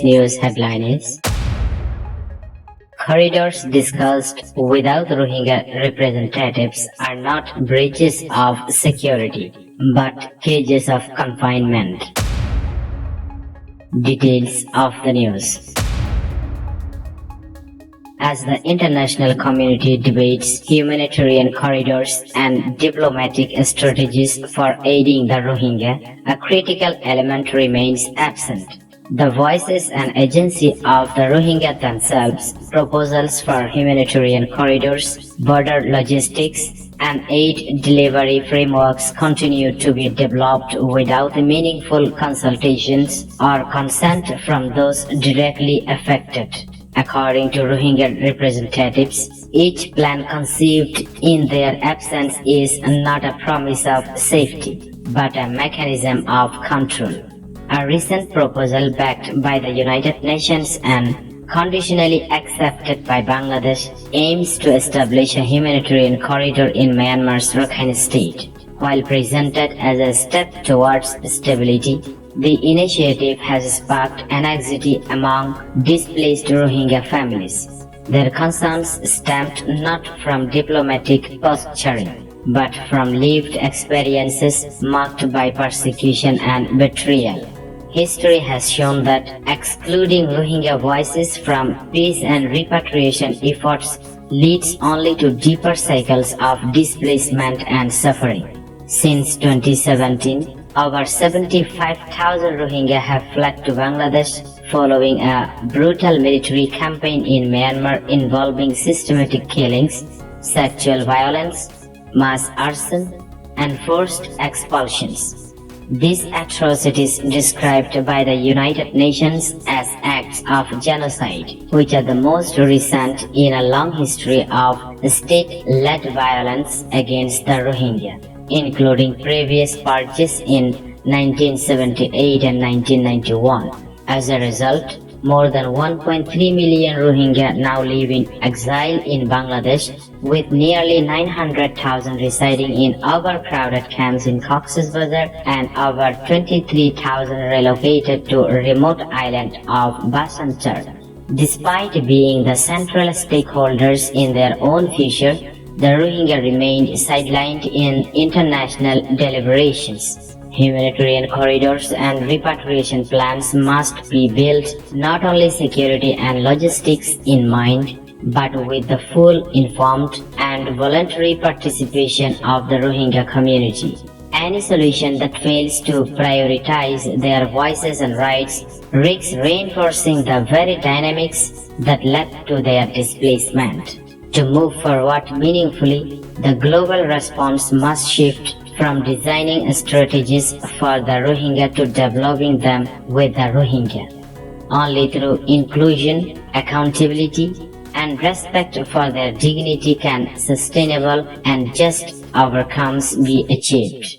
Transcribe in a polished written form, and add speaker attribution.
Speaker 1: today's news headline is corridors discussed without Rohingya representatives are not breaches of security, but cages of confinement. Details of the news. As the international community debates humanitarian corridors and diplomatic strategies for aiding the Rohingya, a critical element remains absent. The voices and agency of the Rohingya themselves, proposals for humanitarian corridors, border logistics, and aid delivery frameworks continue to be developed without meaningful consultations or consent from those directly affected. According to Rohingya representatives, each plan conceived in their absence is not a promise of safety, but a mechanism of control. A recent proposal backed by the United Nations and conditionally accepted by Bangladesh aims to establish a humanitarian corridor in Myanmar's Rakhine state. While presented as a step towards stability, the initiative has sparked anxiety among displaced Rohingya families. Their concerns stemmed not from diplomatic posturing, but from lived experiences marked by persecution and betrayal. History has shown that excluding Rohingya voices from peace and repatriation efforts leads only to deeper cycles of displacement and suffering. Since 2017, over 75,000 Rohingya have fled to Bangladesh following a brutal military campaign in Myanmar involving systematic killings, sexual violence, mass arson, and forced expulsions. These atrocities, described by the United Nations as acts of genocide, which are the most recent in a long history of state-led violence against the Rohingya, including previous purges in 1978 and 1991. As a result, more than 1.3 million Rohingya now live in exile in Bangladesh, with nearly 900,000 residing in overcrowded camps in Cox's Bazar and over 23,000 relocated to a remote island of Bhasan Char. Despite being the central stakeholders in their own future, the Rohingya remained sidelined in international deliberations. Humanitarian corridors and repatriation plans must be built not only security and logistics in mind, but with the full, informed, and voluntary participation of the Rohingya community. Any solution that fails to prioritize their voices and rights risks reinforcing the very dynamics that led to their displacement. To move forward meaningfully, the global response must shift from designing strategies for the Rohingya to developing them with the Rohingya. Only through inclusion, accountability, and respect for their dignity can sustainable and just outcomes be achieved.